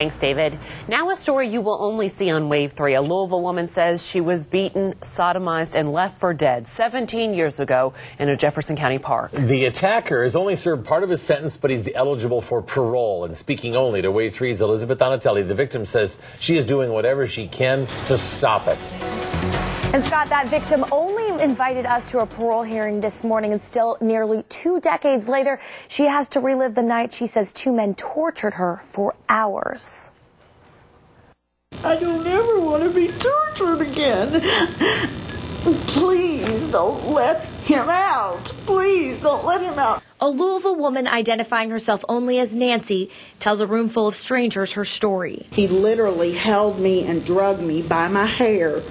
Thanks, David. Now a story you will only see on Wave 3. A Louisville woman says she was beaten, sodomized, and left for dead 17 years ago in a Jefferson County park. The attacker has only served part of his sentence, but he's eligible for parole. And speaking only to Wave 3's Elizabeth Donatelli, the victim says she is doing whatever she can to stop it. And Scott, that victim only invited us to a parole hearing this morning, and still nearly 2 decades later, she has to relive the night she says 2 men tortured her for hours. I don't ever want to be tortured again. Please don't let him out. Please don't let him out. A Louisville woman identifying herself only as Nancy tells a room full of strangers her story. He literally held me and drugged me by my hair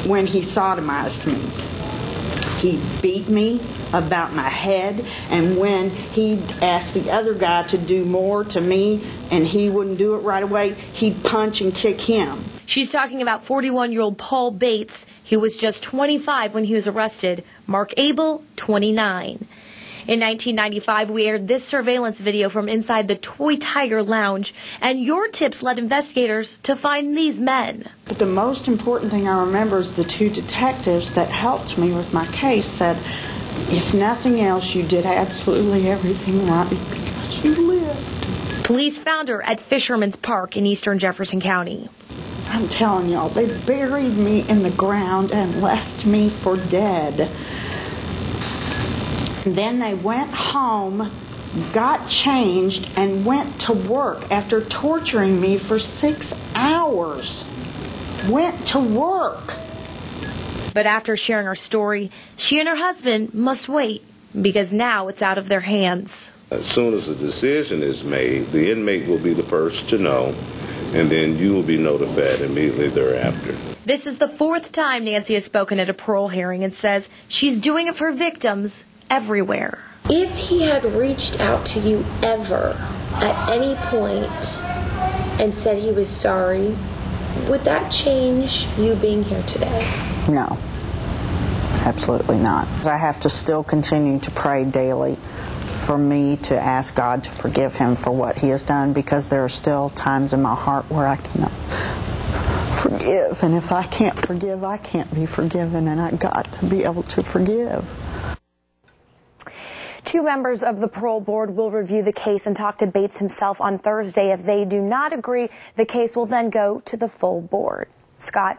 when he sodomized me. He beat me about my head, and when he asked the other guy to do more to me and he wouldn't do it right away, he'd punch and kick him. She's talking about 41-year-old Paul Bates. He was just 25 when he was arrested. Mark Abel, 29. In 1995, we aired this surveillance video from inside the Toy Tiger Lounge, and your tips led investigators to find these men. But the most important thing I remember is the 2 detectives that helped me with my case said, if nothing else, you did absolutely everything right because you lived. Police found her at Fisherman's Park in eastern Jefferson County. I'm telling y'all, they buried me in the ground and left me for dead. Then they went home, got changed, and went to work after torturing me for 6 hours. Went to work. But after sharing her story, she and her husband must wait because now it's out of their hands. As soon as a decision is made, the inmate will be the first to know, and then you will be notified immediately thereafter. This is the 4th time Nancy has spoken at a parole hearing and says she's doing it for victims everywhere. If he had reached out to you ever at any point and said he was sorry, would that change you being here today? No, absolutely not. I have to still continue to pray daily for me to ask God to forgive him for what he has done, because there are still times in my heart where I cannot forgive. And if I can't forgive, I can't be forgiven, and I've got to be able to forgive. 2 members of the parole board will review the case and talk to Bates himself on Thursday. If they do not agree, the case will then go to the full board. Scott?